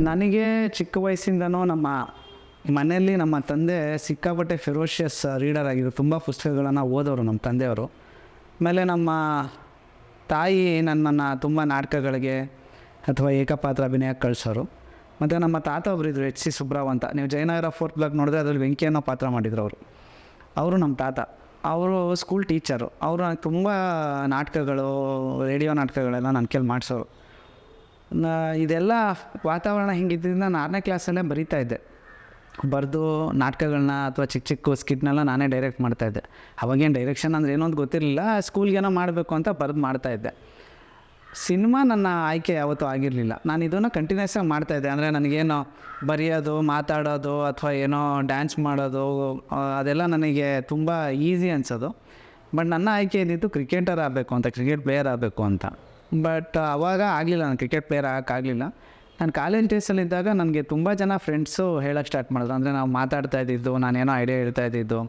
ನನಗೆ ಚಿಕ್ಕ ವಯಸ್ಸಿಂದನೂ ನಮ್ಮ ಮನೆಯಲ್ಲಿ ನಮ್ಮ ತಂದೆ ಸಿಕ್ಕಾಪಟ್ಟೆ ಫೆರೋಷಿಯಸ್ ರೀಡರ್ ಆಗಿದ್ರು. ತುಂಬ ಪುಸ್ತಕಗಳನ್ನು ಓದೋರು ನಮ್ಮ ತಂದೆಯವರು. ಆಮೇಲೆ ನಮ್ಮ ತಾಯಿ ನನ್ನನ್ನು ತುಂಬ ನಾಟಕಗಳಿಗೆ ಅಥವಾ ಏಕಪಾತ್ರ ಅಭಿನಯಕ್ಕೆ ಕಳಿಸೋರು. ಮತ್ತು ನಮ್ಮ ತಾತ ಒಬ್ಬರಿದ್ರು, ಎಚ್ ಸಿ ಸುಬ್ರಾವ್ ಅಂತ. ನೀವು ಜಯನಗರ 4th ಬ್ಲಾಕ್ ನೋಡಿದ್ರೆ ಅದರಲ್ಲಿ ವೆಂಕಿ ಅನ್ನೋ ಪಾತ್ರ ಮಾಡಿದ್ರು ಅವರು ನಮ್ಮ ತಾತ. ಅವರು ಸ್ಕೂಲ್ ಟೀಚರು. ಅವರು ನನಗೆ ತುಂಬ ನಾಟಕಗಳು, ರೇಡಿಯೋ ನಾಟಕಗಳೆಲ್ಲ ನನ್ನ ಕೈಲಿ ಮಾಡಿಸೋರು. ಇದೆಲ್ಲ ವಾತಾವರಣ ಹಿಂಗಿದ್ದರಿಂದ ನಾನು 6ನೇ ಕ್ಲಾಸಲ್ಲೇ ಬರಿತಾಯಿದ್ದೆ. ಬರೆದು ನಾಟಕಗಳನ್ನ ಅಥವಾ ಚಿಕ್ಕ ಚಿಕ್ಕ ಸ್ಕಿಟ್ನೆಲ್ಲ ನಾನೇ ಡೈರೆಕ್ಟ್ ಮಾಡ್ತಾಯಿದ್ದೆ. ಅವಾಗೇನು ಡೈರೆಕ್ಷನ್ ಅಂದರೆ ಏನೋ ಒಂದು ಗೊತ್ತಿರಲಿಲ್ಲ. ಸ್ಕೂಲ್ಗೇನೋ ಮಾಡಬೇಕು ಅಂತ ಬರೆದು ಮಾಡ್ತಾಯಿದ್ದೆ. ಸಿನಿಮಾ ನನ್ನ ಆಯ್ಕೆ ಯಾವತ್ತೂ ಆಗಿರಲಿಲ್ಲ. ನಾನು ಇದನ್ನು ಕಂಟಿನ್ಯೂಸ್ ಆಗಿ ಮಾಡ್ತಾಯಿದ್ದೆ. ಅಂದರೆ ನನಗೇನೋ ಬರೆಯೋದು, ಮಾತಾಡೋದು ಅಥವಾ ಏನೋ ಡ್ಯಾನ್ಸ್ ಮಾಡೋದು ಅದೆಲ್ಲ ನನಗೆ ತುಂಬ ಈಸಿ ಅನಿಸೋದು. ಬಟ್ ನನ್ನ ಆಯ್ಕೆ ಇದ್ದಿದ್ದು ಕ್ರಿಕೆಟರ್ ಆಗಬೇಕು ಅಂತ, ಕ್ರಿಕೆಟ್ ಪ್ಲೇಯರ್ ಆಗಬೇಕು ಅಂತ. ಬಟ್ ಆವಾಗ ಆಗಲಿಲ್ಲ, ನಾನು ಕ್ರಿಕೆಟ್ ಪ್ಲೇಯರ್ ಆಗೋಕ್ಕಾಗಲಿಲ್ಲ. ನಾನು ಕಾಲೇಜ್ ಡೇಸಲ್ಲಿದ್ದಾಗ ನನಗೆ ತುಂಬ ಜನ ಫ್ರೆಂಡ್ಸು ಹೇಳೋಕ್ಕೆ ಸ್ಟಾರ್ಟ್ ಮಾಡಿದ್ರು. ಅಂದರೆ ನಾವು ಮಾತಾಡ್ತಾ ಇದ್ದಿದ್ದು, ನಾನೇನೋ ಐಡಿಯಾ ಹೇಳ್ತಾ ಇದ್ದಿದ್ದು,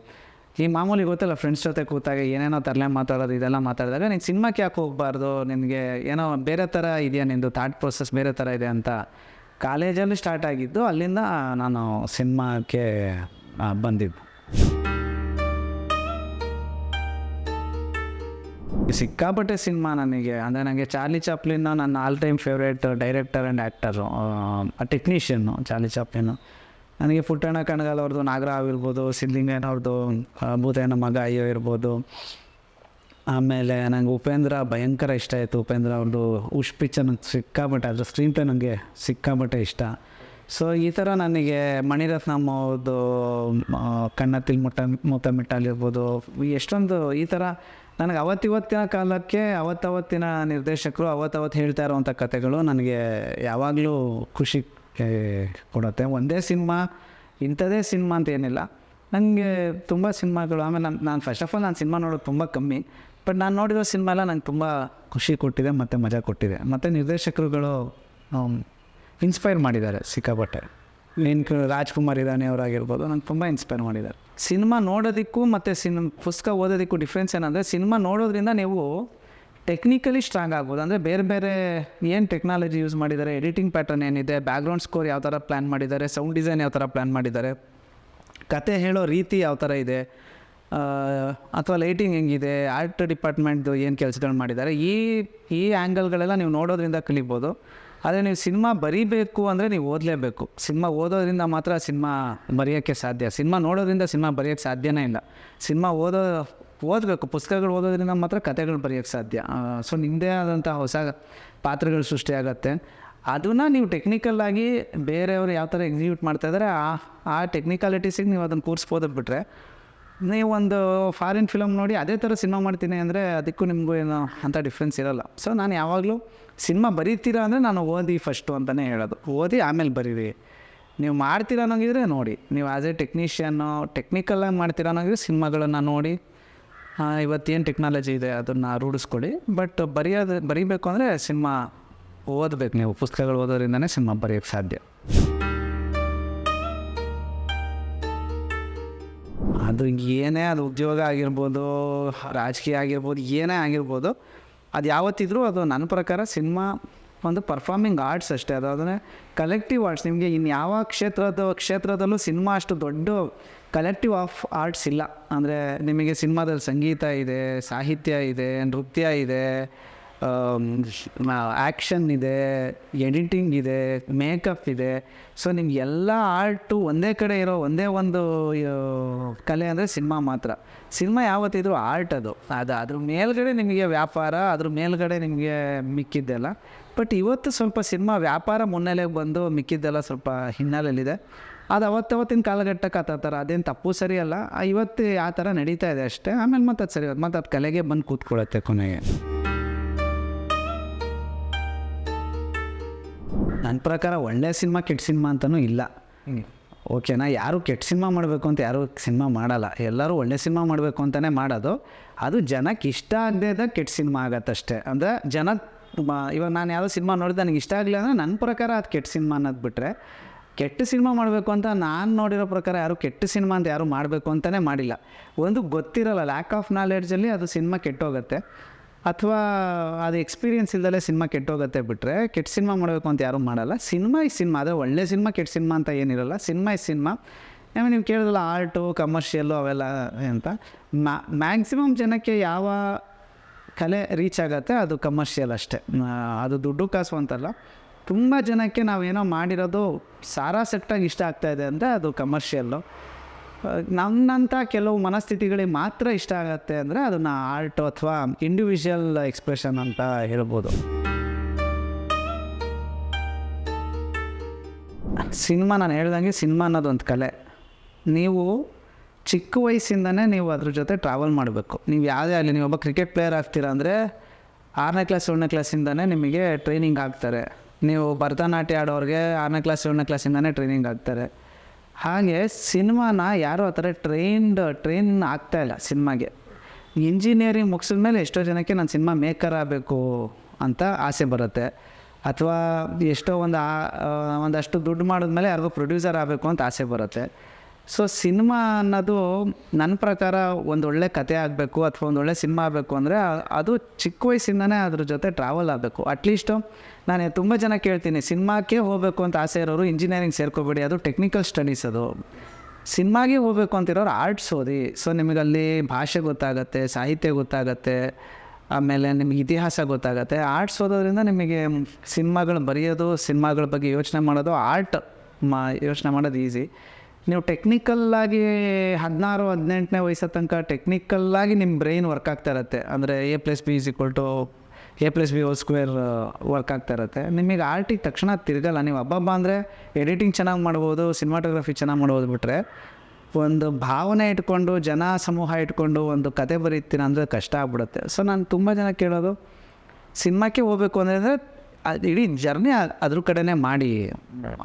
ಈ ಮಾಮೂಲಿ ಗೊತ್ತಲ್ಲ ಫ್ರೆಂಡ್ಸ್ ಜೊತೆ ಕೂತಾಗ ಏನೇನೋ ತರಲೆ ಮಾತಾಡೋದು, ಇದೆಲ್ಲ ಮಾತಾಡಿದಾಗ ನೀನು ಸಿನಿಮಾಕ್ಕೆ ಯಾಕೆ ಹೋಗಬಾರ್ದು, ನಿನಗೆ ಏನೋ ಬೇರೆ ಥರ ಇದೆಯಾ, ನಿಂದು ಥಾಟ್ ಪ್ರೊಸೆಸ್ ಬೇರೆ ಥರ ಇದೆ ಅಂತ ಕಾಲೇಜಲ್ಲಿ ಸ್ಟಾರ್ಟ್ ಆಗಿದ್ದು. ಅಲ್ಲಿಂದ ನಾನು ಸಿನಿಮಾಕ್ಕೆ ಬಂದಿದ್ದು. ಸಿಕ್ಕಾಪಟ್ಟೆ ಸಿನಿಮಾ ನನಗೆ. ಅಂದರೆ ನನಗೆ ಚಾರ್ಲಿ ಚಾಪ್ಲಿನ್ ನನ್ನ all time favourite director and actor, technician Charlie Chaplin. ನನಗೆ ಪುಟ್ಟಣ್ಣ ಕಣಗಾಲ್ ಅವ್ರದ್ದು ನಾಗರಾವ್ ಇರ್ಬೋದು, ಸಿದ್ಲಿಂಗಯ್ಯನವ್ರದ್ದು ಭೂತಯ್ಯನ ಮಗ ಅಯ್ಯೋ ಇರ್ಬೋದು. ಆಮೇಲೆ ನನಗೆ ಉಪೇಂದ್ರ ಭಯಂಕರ ಇಷ್ಟ ಆಯಿತು. ಉಪೇಂದ್ರ ಅವ್ರದ್ದು ಉಷ್ ಪಿಕ್ಚರ್ ನನಗೆ ಸಿಕ್ಕಾಪಟ್ಟೆ, ಅದ್ರ ಸ್ಕ್ರೀನ್ ಪ್ಲೇ ನನಗೆ ಸಿಕ್ಕಾಪಟ್ಟೆ ಇಷ್ಟ. ಸೊ ಈ ಥರ ನನಗೆ ಮಣಿರತ್ನಮ್ ಅವ್ರದ್ದು ಕಣ್ಣತ್ತಿಲ್ ಮುತ್ತ ಮಿಟ್ಟಾಲಿರ್ಬೋದು, ಎಷ್ಟೊಂದು ಈ ಥರ ನನಗೆ ಅವತ್ತಿನ ಕಾಲಕ್ಕೆ ಅವತ್ತಿನ ನಿರ್ದೇಶಕರು ಅವತ್ತು ಹೇಳ್ತಾ ಇರೋವಂಥ ಕಥೆಗಳು ನನಗೆ ಯಾವಾಗಲೂ ಖುಷಿ ಕೊಡುತ್ತೆ. ಒಂದೇ ಸಿನಿಮಾ ಇಂಥದ್ದೇ ಸಿನಿಮಾ ಅಂತ ಏನಿಲ್ಲ, ನನಗೆ ತುಂಬ ಸಿನಿಮಾಗಳು. ಆಮೇಲೆ ನಾನು ಫಸ್ಟ್ ಆಫ್ ಆಲ್ ನಾನು ಸಿನಿಮಾ ನೋಡೋದು ತುಂಬ ಕಮ್ಮಿ. ಬಟ್ ನಾನು ನೋಡಿರೋ ಸಿನಿಮಾ ಎಲ್ಲ ನಂಗೆ ತುಂಬ ಖುಷಿ ಕೊಟ್ಟಿದೆ ಮತ್ತು ಮಜಾ ಕೊಟ್ಟಿದೆ. ಮತ್ತು ನಿರ್ದೇಶಕರುಗಳು ಇನ್ಸ್ಪೈರ್ ಮಾಡಿದ್ದಾರೆ ಸಿಕ್ಕಾಪಟ್ಟೆ. ರಾಜ್ಕುಮಾರ್ ಇರಾನಿ ಅವರಾಗಿರ್ಬೋದು, ನಂಗೆ ತುಂಬ ಇನ್ಸ್ಪೈರ್ ಮಾಡಿದ್ದಾರೆ. ಸಿನಿಮಾ ನೋಡೋದಕ್ಕೂ ಮತ್ತು ಪುಸ್ತಕ ಓದೋದಕ್ಕೂ ಡಿಫ್ರೆನ್ಸ್ ಏನಂದರೆ, ಸಿನಿಮಾ ನೋಡೋದ್ರಿಂದ ನೀವು ಟೆಕ್ನಿಕಲಿ ಸ್ಟ್ರಾಂಗ್ ಆಗ್ಬೋದು. ಅಂದರೆ ಬೇರೆ ಬೇರೆ ಏನು ಟೆಕ್ನಾಲಜಿ ಯೂಸ್ ಮಾಡಿದ್ದಾರೆ, ಎಡಿಟಿಂಗ್ ಪ್ಯಾಟರ್ನ್ ಏನಿದೆ, ಬ್ಯಾಕ್ಗ್ರೌಂಡ್ ಸ್ಕೋರ್ ಯಾವ ಥರ ಪ್ಲ್ಯಾನ್ ಮಾಡಿದ್ದಾರೆ, ಸೌಂಡ್ ಡಿಸೈನ್ ಯಾವ ಥರ ಪ್ಲ್ಯಾನ್ ಮಾಡಿದ್ದಾರೆ, ಕತೆ ಹೇಳೋ ರೀತಿ ಯಾವ ಥರ ಇದೆ, ಅಥವಾ ಲೈಟಿಂಗ್ ಹೆಂಗಿದೆ, ಆರ್ಟ್ ಡಿಪಾರ್ಟ್ಮೆಂಟ್ದು ಏನು ಕೆಲಸಗಳು ಮಾಡಿದ್ದಾರೆ, ಈ ಆ್ಯಂಗಲ್ಗಳೆಲ್ಲ ನೀವು ನೋಡೋದ್ರಿಂದ ಕಲಿಬೋದು. ಆದರೆ ನೀವು ಸಿನಿಮಾ ಬರೀಬೇಕು ಅಂದರೆ ನೀವು ಓದಲೇಬೇಕು. ಸಿನಿಮಾ ಓದೋದ್ರಿಂದ ಮಾತ್ರ ಸಿನಿಮಾ ಬರೆಯೋಕ್ಕೆ ಸಾಧ್ಯ. ಸಿನಿಮಾ ನೋಡೋದ್ರಿಂದ ಸಿನಿಮಾ ಬರೆಯೋಕ್ಕೆ ಸಾಧ್ಯನೇ ಇಲ್ಲ. ಸಿನಿಮಾ ಓದಬೇಕು, ಪುಸ್ತಕಗಳು ಓದೋದ್ರಿಂದ ಮಾತ್ರ ಕಥೆಗಳು ಬರೆಯೋಕ್ಕೆ ಸಾಧ್ಯ. ಸೊ ನಿಮ್ಮದೇ ಆದಂಥ ಹೊಸ ಪಾತ್ರಗಳು ಸೃಷ್ಟಿಯಾಗತ್ತೆ. ಅದನ್ನು ನೀವು ಟೆಕ್ನಿಕಲ್ಲಾಗಿ ಬೇರೆಯವರು ಯಾವ ಥರ ಎಕ್ಸಿಕ್ಯೂಟ್ ಮಾಡ್ತಾಯಿದ್ದಾರೆ ಆ ಟೆಕ್ನಿಕಾಲಿಟೀಸಿಗೆ ನೀವು ಅದನ್ನು ಕೂರಿಸ್ಬೋದು. ಬಿಟ್ಟರೆ ನೀವು ಒಂದು ಫಾರಿನ್ ಫಿಲಮ್ ನೋಡಿ ಅದೇ ಥರ ಸಿನಿಮಾ ಮಾಡ್ತೀನಿ ಅಂದರೆ ಅದಕ್ಕೂ ನಿಮಗೂ ಏನೋ ಅಂಥ ಡಿಫ್ರೆನ್ಸ್ ಇರೋಲ್ಲ. ಸೊ ನಾನು ಯಾವಾಗಲೂ ಸಿನಿಮಾ ಬರೀತೀರಾ ಅಂದರೆ ನಾನು ಓದಿ ಫಸ್ಟು ಅಂತಲೇ ಹೇಳೋದು. ಓದಿ ಆಮೇಲೆ ಬರೀರಿ. ನೀವು ಮಾಡ್ತೀರಾ ಅನ್ನೋಂಗಿದ್ರೆ ನೋಡಿ, ನೀವು ಆ್ಯಸ್ ಎ ಟೆಕ್ನಿಷಿಯನ್ನು ಟೆಕ್ನಿಕಲ್ಲಾಗಿ ಮಾಡ್ತೀರಾ ಅನ್ನೋಂಗಿದ್ರೆ ಸಿನಿಮಾಗಳನ್ನು ನೋಡಿ ಇವತ್ತೇನು ಟೆಕ್ನಾಲಜಿ ಇದೆ ಅದನ್ನು ರೂಢಿಸ್ಕೊಡಿ. ಬಟ್ ಬರೀಬೇಕು ಅಂದರೆ ಸಿನಿಮಾ ಓದಬೇಕು. ನೀವು ಪುಸ್ತಕಗಳು ಓದೋದ್ರಿಂದನೇ ಸಿನಿಮಾ ಬರೆಯೋಕ್ಕೆ ಸಾಧ್ಯ. ಅದು ಏನೇ, ಅದು ಉದ್ಯೋಗ ಆಗಿರ್ಬೋದು, ರಾಜಕೀಯ ಆಗಿರ್ಬೋದು, ಏನೇ ಆಗಿರ್ಬೋದು, ಅದು ಯಾವತ್ತಿದ್ರೂ ಅದು ನನ್ನ ಪ್ರಕಾರ ಸಿನಿಮಾ ಒಂದು ಪರ್ಫಾರ್ಮಿಂಗ್ ಆರ್ಟ್ಸ್ ಅಷ್ಟೇ. ಅದಾದರೆ ಕಲೆಕ್ಟಿವ್ ಆರ್ಟ್ಸ್. ನಿಮಗೆ ಇನ್ಯಾವ ಕ್ಷೇತ್ರದಲ್ಲೂ ಸಿನಿಮಾ ಅಷ್ಟು ದೊಡ್ಡ ಕಲೆಕ್ಟಿವ್ ಆಫ್ ಆರ್ಟ್ಸ್ ಇಲ್ಲ. ಅಂದರೆ ನಿಮಗೆ ಸಿನಿಮಾದಲ್ಲಿ ಸಂಗೀತ ಇದೆ, ಸಾಹಿತ್ಯ ಇದೆ, ನೃತ್ಯ ಇದೆ, ಆ್ಯಕ್ಷನ್ ಇದೆ, ಎಡಿಟಿಂಗ್ ಇದೆ, ಮೇಕಪ್ ಇದೆ. ಸೊ ನಿಮ್ಗೆ ಎಲ್ಲ ಆರ್ಟು ಒಂದೇ ಕಡೆ ಇರೋ ಒಂದೇ ಒಂದು ಕಲೆ ಅಂದರೆ ಸಿನಿಮಾ ಮಾತ್ರ. ಸಿನಿಮಾ ಯಾವತ್ತಿದ್ರೂ ಆರ್ಟ್ ಅದು ಅದ್ರ ಮೇಲ್ಗಡೆ ನಿಮಗೆ ವ್ಯಾಪಾರ, ಅದ್ರ ಮೇಲ್ಗಡೆ ನಿಮಗೆ ಮಿಕ್ಕಿದ್ದೆಲ್ಲ. ಬಟ್ ಇವತ್ತು ಸ್ವಲ್ಪ ಸಿನಿಮಾ ವ್ಯಾಪಾರ ಮುನ್ನೆಲೆಗೆ ಬಂದು ಮಿಕ್ಕಿದ್ದೆಲ್ಲ ಸ್ವಲ್ಪ ಹಿನ್ನೆಲೆಯಲ್ಲಿದೆ. ಅದು ಅವತ್ತಿನ ಕಾಲಘಟ್ಟಕ್ಕೆ ಆ ಥರ ಅದೇನು ತಪ್ಪು ಸರಿ ಅಲ್ಲ. ಇವತ್ತು ಆ ಥರ ನಡೀತಾ ಇದೆ ಅಷ್ಟೇ. ಆಮೇಲೆ ಮತ್ತೆ ಅದು ಸರಿ, ಮತ್ತು ಅದು ಕಲೆಗೆ ಬಂದು ಕೂತ್ಕೊಳ್ಳುತ್ತೆ ಕೊನೆಗೆ. ನನ್ನ ಪ್ರಕಾರ ಒಳ್ಳೆಯ ಸಿನಿಮಾ ಕೆಟ್ಟ ಸಿನಿಮಾ ಅಂತಲೂ ಇಲ್ಲ. ಓಕೆನಾ? ಯಾರು ಕೆಟ್ಟ ಸಿನಿಮಾ ಮಾಡಬೇಕು ಅಂತ ಯಾರೂ ಸಿನಿಮಾ ಮಾಡಲ್ಲ. ಎಲ್ಲರೂ ಒಳ್ಳೆ ಸಿನಿಮಾ ಮಾಡಬೇಕು ಅಂತಲೇ ಮಾಡೋದು. ಅದು ಜನಕ್ಕೆ ಇಷ್ಟ ಆಗದೆ ಕೆಟ್ಟ ಸಿನಿಮಾ ಆಗತ್ತಷ್ಟೇ. ಅಂದರೆ ಇವಾಗ ನಾನು ಯಾವುದೋ ಸಿನಿಮಾ ನೋಡಿದೆ ನನಗೆ ಇಷ್ಟ ಆಗಲಿಲ್ಲ ಅಂದರೆ ನನ್ನ ಪ್ರಕಾರ ಅದು ಕೆಟ್ಟ ಸಿನಿಮಾ ಅನ್ನೋದು ಬಿಟ್ಟರೆ, ಕೆಟ್ಟ ಸಿನಿಮಾ ಮಾಡಬೇಕು ಅಂತ ನಾನು ನೋಡಿರೋ ಪ್ರಕಾರ ಯಾರು ಕೆಟ್ಟ ಸಿನಿಮಾ ಅಂತ ಯಾರೂ ಮಾಡಬೇಕು ಅಂತಲೇ ಮಾಡಿಲ್ಲ. ಒಂದು ಗೊತ್ತಿರಲ್ಲ, ಲ್ಯಾಕ್ ಆಫ್ ನಾಲೆಡ್ಜಲ್ಲಿ ಅದು ಸಿನಿಮಾ ಕೆಟ್ಟೋಗುತ್ತೆ. ಅಥವಾ ಅದು ಎಕ್ಸ್ಪೀರಿಯೆನ್ಸ್ ಇಲ್ದಲೇ ಸಿನಿಮಾ ಕೆಟ್ಟೋಗುತ್ತೆ ಬಿಟ್ಟರೆ ಕೆಟ್ಟ ಸಿನಿಮಾ ಮಾಡಬೇಕು ಅಂತ ಯಾರೂ ಮಾಡಲ್ಲ. ಸಿನಿಮಾ ಈ ಸಿನಿಮಾ ಆದರೆ ಒಳ್ಳೆ ಸಿನಿಮಾ ಕೆಟ್ಟ ಸಿನಿಮಾ ಅಂತ ಏನಿರಲ್ಲ. ಸಿನಿಮಾ ಈ ಸಿನಿಮಾ. ಆಮೇಲೆ ನೀವು ಕೇಳಿದ್ರಲ್ಲ ಆರ್ಟು ಕಮರ್ಷಿಯಲ್ಲು ಅವೆಲ್ಲ ಅಂತ, ಮ್ಯಾಕ್ಸಿಮಮ್ ಜನಕ್ಕೆ ಯಾವ ಕಲೆ ರೀಚ್ ಆಗುತ್ತೆ ಅದು ಕಮರ್ಷಿಯಲ್ ಅಷ್ಟೇ. ಅದು ದುಡ್ಡು ಕಾಸು ಅಂತಲ್ಲ. ತುಂಬ ಜನಕ್ಕೆ ನಾವೇನೋ ಮಾಡಿರೋದು ಸಾರಾಸಟ್ಟಾಗಿ ಇಷ್ಟ ಆಗ್ತಾಯಿದೆ ಅಂದರೆ ಅದು ಕಮರ್ಷಿಯಲ್ಲು. ನಮ್ಮಂಥ ಕೆಲವು ಮನಸ್ಥಿತಿಗಳಿಗೆ ಮಾತ್ರ ಇಷ್ಟ ಆಗುತ್ತೆ ಅಂದರೆ ಅದನ್ನು ಆರ್ಟು ಅಥವಾ ಇಂಡಿವಿಜುವಲ್ ಎಕ್ಸ್ಪ್ರೆಷನ್ ಅಂತ ಹೇಳ್ಬೋದು. ಸಿನಿಮಾ ನಾನು ಹೇಳ್ದಂಗೆ ಸಿನಿಮಾ ಅನ್ನೋದೊಂದು ಕಲೆ. ನೀವು ಚಿಕ್ಕ ವಯಸ್ಸಿಂದನೇ ನೀವು ಅದ್ರ ಜೊತೆ ಟ್ರಾವೆಲ್ ಮಾಡಬೇಕು. ನೀವು ಯಾವುದೇ ಆಗಲಿ, ನೀವು ಒಬ್ಬ ಕ್ರಿಕೆಟ್ ಪ್ಲೇಯರ್ ಆಗ್ತೀರಾ ಅಂದರೆ 6ನೇ ಕ್ಲಾಸ್ 7ನೇ ಕ್ಲಾಸಿಂದನೇ ನಿಮಗೆ ಟ್ರೈನಿಂಗ್ ಆಗ್ತಾರೆ. ನೀವು ಭರತನಾಟ್ಯ ಆಡೋರಿಗೆ 6ನೇ ಕ್ಲಾಸ್ 7ನೇ ಕ್ಲಾಸಿಂದನೇ ಟ್ರೈನಿಂಗ್ ಆಗ್ತಾರೆ. ಹಾಗೆ ಸಿನಿಮಾನ ಯಾರೂ ಆ ಥರ ಟ್ರೈನ್ ಆಗ್ತಾಯಿಲ್ಲ ಸಿನಿಮಾಗೆ. ಇಂಜಿನಿಯರಿಂಗ್ ಮುಗಿಸಿದ ಮೇಲೆ ಎಷ್ಟೋ ಜನಕ್ಕೆ ನಾನು ಸಿನಿಮಾ ಮೇಕರ್ ಆಗಬೇಕು ಅಂತ ಆಸೆ ಬರುತ್ತೆ, ಅಥವಾ ಎಷ್ಟೋ ಒಂದಷ್ಟು ದುಡ್ಡು ಮಾಡಿದ್ಮೇಲೆ ಯಾರಿಗೂ ಪ್ರೊಡ್ಯೂಸರ್ ಆಗಬೇಕು ಅಂತ ಆಸೆ ಬರುತ್ತೆ. ಸೊ ಸಿನಿಮಾ ಅನ್ನೋದು ನನ್ನ ಪ್ರಕಾರ ಒಂದೊಳ್ಳೆ ಕತೆ ಆಗಬೇಕು ಅಥವಾ ಒಂದೊಳ್ಳೆ ಸಿನಿಮಾ ಆಗಬೇಕು ಅಂದರೆ ಅದು ಚಿಕ್ಕ ವಯಸ್ಸಿಂದನೇ ಅದ್ರ ಜೊತೆ ಟ್ರಾವೆಲ್ ಆಗಬೇಕು. ಅಟ್ಲೀಸ್ಟು ನಾನು ತುಂಬ ಜನ ಕೇಳ್ತೀನಿ, ಸಿನಿಮಾಕ್ಕೆ ಹೋಗಬೇಕು ಅಂತ ಆಸೆ ಇರೋರು ಇಂಜಿನಿಯರಿಂಗ್ ಸೇರ್ಕೋಬೇಡಿ, ಅದು ಟೆಕ್ನಿಕಲ್ ಸ್ಟಡೀಸ್. ಅದು ಸಿನಿಮಾಗೆ ಹೋಗಬೇಕು ಅಂತಿರೋರು ಆರ್ಟ್ಸ್ ಓದಿ. ಸೊ ನಿಮಗಲ್ಲಿ ಭಾಷೆ ಗೊತ್ತಾಗತ್ತೆ, ಸಾಹಿತ್ಯ ಗೊತ್ತಾಗತ್ತೆ, ಆಮೇಲೆ ನಿಮಗೆ ಇತಿಹಾಸ ಗೊತ್ತಾಗತ್ತೆ. ಆರ್ಟ್ಸ್ ಓದೋದ್ರಿಂದ ನಿಮಗೆ ಸಿನಿಮಾಗಳು ಬರೆಯೋದು, ಸಿನಿಮಾಗಳ ಬಗ್ಗೆ ಯೋಚನೆ ಮಾಡೋದು, ಯೋಚನೆ ಮಾಡೋದು ಈಸಿ. ನೀವು ಟೆಕ್ನಿಕಲ್ಲಾಗಿ 16-18ನೇ ವಯಸ್ಸು ತನಕ ಟೆಕ್ನಿಕಲ್ಲಾಗಿ ನಿಮ್ಮ ಬ್ರೈನ್ ವರ್ಕ್ ಆಗ್ತಾ ಇರುತ್ತೆ. ಅಂದರೆ A+B=A+B² ವರ್ಕ್ ಆಗ್ತಾ ಇರುತ್ತೆ. ನಿಮಗೆ ಆರ್ಟಿಗೆ ತಕ್ಷಣ ತಿರುಗಲ್ಲ. ನೀವು ಹಬ್ಬ ಅಂದರೆ ಎಡಿಟಿಂಗ್ ಚೆನ್ನಾಗಿ ಮಾಡ್ಬೋದು, ಸಿನಿಮಾಟೋಗ್ರಫಿ ಚೆನ್ನಾಗಿ ಮಾಡ್ಬೋದು, ಬಿಟ್ಟರೆ ಒಂದು ಭಾವನೆ ಇಟ್ಕೊಂಡು ಜನ ಸಮೂಹ ಇಟ್ಕೊಂಡು ಒಂದು ಕತೆ ಬರೀತೀನಿ ಅಂದರೆ ಕಷ್ಟ ಆಗ್ಬಿಡುತ್ತೆ. ಸೊ ನಾನು ತುಂಬ ಜನ ಕೇಳೋದು, ಸಿನಿಮಾಕ್ಕೆ ಹೋಗಬೇಕು ಅಂದರೆ ಇಡೀ ಜರ್ನಿ ಅದ್ರ ಕಡೆನೇ ಮಾಡಿ,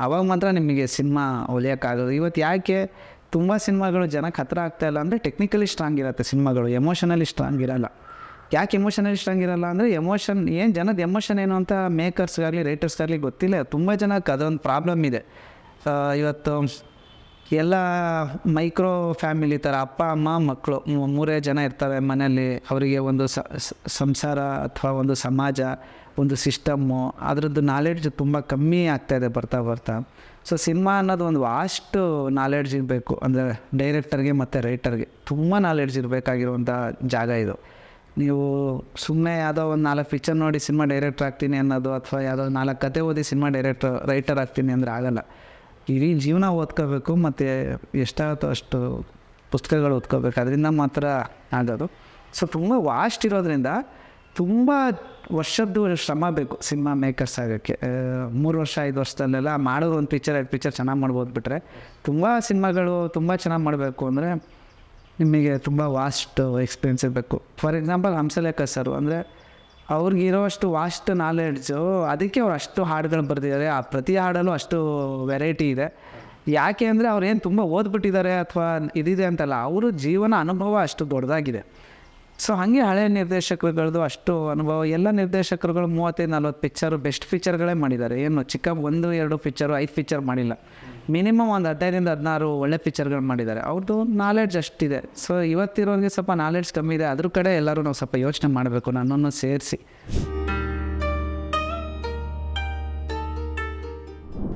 ಆವಾಗ ಮಾತ್ರ ನಿಮಗೆ ಸಿನಿಮಾ ಹೊಲಿಯೋಕ್ಕಾಗೋದು. ಇವತ್ತು ಯಾಕೆ ತುಂಬ ಸಿನಿಮಾಗಳು ಜನಕ್ಕೆ ಹತ್ತಿರ ಆಗ್ತಾಯಿಲ್ಲ ಅಂದರೆ ಟೆಕ್ನಿಕಲಿ ಸ್ಟ್ರಾಂಗ್ ಇರುತ್ತೆ ಸಿನಿಮಾಗಳು, ಎಮೋಷನಲಿ ಸ್ಟ್ರಾಂಗ್ ಇರೋಲ್ಲ. ಯಾಕೆ ಎಮೋಷನಲಿ ಸ್ಟ್ರಾಂಗ್ ಇರೋಲ್ಲ ಅಂದರೆ ಜನದ ಎಮೋಷನ್ ಏನು ಅಂತ ಮೇಕರ್ಸ್ಗಾಗಲಿ ರೈಟರ್ಸ್ಗಾಗಲಿ ಗೊತ್ತಿಲ್ಲ. ತುಂಬ ಜನಕ್ಕೆ ಅದೊಂದು ಪ್ರಾಬ್ಲಮ್ ಇದೆ. ಇವತ್ತು ಎಲ್ಲ ಮೈಕ್ರೋ ಫ್ಯಾಮಿಲಿ ಥರ ಅಪ್ಪ ಅಮ್ಮ ಮಕ್ಕಳು 3 ಜನ ಇರ್ತಾರೆ ಮನೆಯಲ್ಲಿ. ಅವರಿಗೆ ಒಂದು ಸಂಸಾರ ಅಥವಾ ಒಂದು ಸಮಾಜ, ಒಂದು ಸಿಸ್ಟಮ್ಮು, ಅದರದ್ದು ನಾಲೆಡ್ಜ್ ತುಂಬ ಕಮ್ಮಿ ಆಗ್ತಾಯಿದೆ ಬರ್ತಾ. ಸೊ ಸಿನಿಮಾ ಅನ್ನೋದು ಒಂದು ವಾಸ್ಟ್ ನಾಲೆಡ್ಜ್ ಇರಬೇಕು. ಅಂದರೆ ಡೈರೆಕ್ಟರ್ಗೆ ಮತ್ತು ರೈಟರ್ಗೆ ತುಂಬ ನಾಲೆಡ್ಜ್ ಇರಬೇಕಾಗಿರುವಂಥ ಜಾಗ ಇದು. ನೀವು ಸುಮ್ಮನೆ ಯಾವುದೋ ಒಂದು 4 ಪಿಕ್ಚರ್ ನೋಡಿ ಸಿನಿಮಾ ಡೈರೆಕ್ಟರ್ ಆಗ್ತೀನಿ ಅನ್ನೋದು, ಅಥವಾ ಯಾವುದೋ 4 ಕತೆ ಓದಿ ಸಿನಿಮಾ ರೈಟರ್ ಆಗ್ತೀನಿ ಅಂದರೆ ಆಗಲ್ಲ. ಇಡೀ ಜೀವನ ಓದ್ಕೋಬೇಕು, ಮತ್ತು ಎಷ್ಟಾಗುತ್ತೋ ಅಷ್ಟು ಪುಸ್ತಕಗಳು ಓದ್ಕೋಬೇಕು, ಅದರಿಂದ ಮಾತ್ರ ಆಗೋದು. ಸೊ ತುಂಬ ವಾಸ್ಟ್ ಇರೋದ್ರಿಂದ ತುಂಬ ವರ್ಷದ್ದು ಶ್ರಮ ಬೇಕು ಸಿನಿಮಾ ಮೇಕರ್ಸ್ ಆಗೋಕ್ಕೆ. 3 ವರ್ಷ 5 ವರ್ಷದಲ್ಲೆಲ್ಲ ಮಾಡೋದು ಒಂದು ಪಿಕ್ಚರ್ 2 ಪಿಕ್ಚರ್ ಚೆನ್ನಾಗಿ ಮಾಡ್ಬೋದು, ಬಿಟ್ಟರೆ ತುಂಬ ಸಿನಿಮಾಗಳು ತುಂಬ ಚೆನ್ನಾಗಿ ಮಾಡಬೇಕು ಅಂದರೆ ನಿಮಗೆ ತುಂಬ ವಾಸ್ಟ್ ಎಕ್ಸ್ಪೀರಿಯೆನ್ಸ್ ಇರಬೇಕು. ಫಾರ್ ಎಕ್ಸಾಂಪಲ್ ಹಂಸಲೇಖ ಸರ್ ಅಂದರೆ ಅವ್ರಿಗಿರೋಷ್ಟು ವಾಸ್ಟ್ ನಾಲೆಡ್ಜು, ಅದಕ್ಕೆ ಅವ್ರು ಅಷ್ಟು ಹಾಡುಗಳು ಬರೆದಿದ್ದಾರೆ. ಆ ಪ್ರತಿ ಹಾಡಲ್ಲೂ ಅಷ್ಟು ವೆರೈಟಿ ಇದೆ. ಯಾಕೆ ಅಂದರೆ ಅವ್ರೇನು ತುಂಬ ಓದ್ಬಿಟ್ಟಿದ್ದಾರೆ ಅಥವಾ ಇದಿದೆ ಅಂತಲ್ಲ, ಅವರು ಜೀವನ ಅನುಭವ ಅಷ್ಟು ದೊಡ್ಡದಾಗಿದೆ. ಸೊ ಹಾಗೆ ಹಳೆಯ ನಿರ್ದೇಶಕರುಗಳದ್ದು ಅಷ್ಟು ಅನುಭವ. ಎಲ್ಲ ನಿರ್ದೇಶಕರುಗಳು 30-40 ಪಿಕ್ಚರು ಬೆಸ್ಟ್ ಪಿಕ್ಚರ್ಗಳೇ ಮಾಡಿದ್ದಾರೆ. ಏನು ಚಿಕ್ಕ 1-2 ಪಿಕ್ಚರು 5 ಪಿಕ್ಚರ್ ಮಾಡಿಲ್ಲ. ಮಿನಿಮಮ್ ಒಂದು 15-16 ಒಳ್ಳೆ ಪಿಕ್ಚರ್ಗಳು ಮಾಡಿದ್ದಾರೆ. ಅವ್ರದ್ದು ನಾಲೆಡ್ಜ್ ಅಷ್ಟಿದೆ. ಸೊ ಇವತ್ತಿರೋರಿಗೆ ಸ್ವಲ್ಪ ನಾಲೆಡ್ಜ್ ಕಮ್ಮಿ ಇದೆ. ಅದ್ರ ಕಡೆ ಎಲ್ಲರೂ ನಾವು ಸ್ವಲ್ಪ ಯೋಚನೆ ಮಾಡಬೇಕು, ನನ್ನನ್ನು ಸೇರಿಸಿ.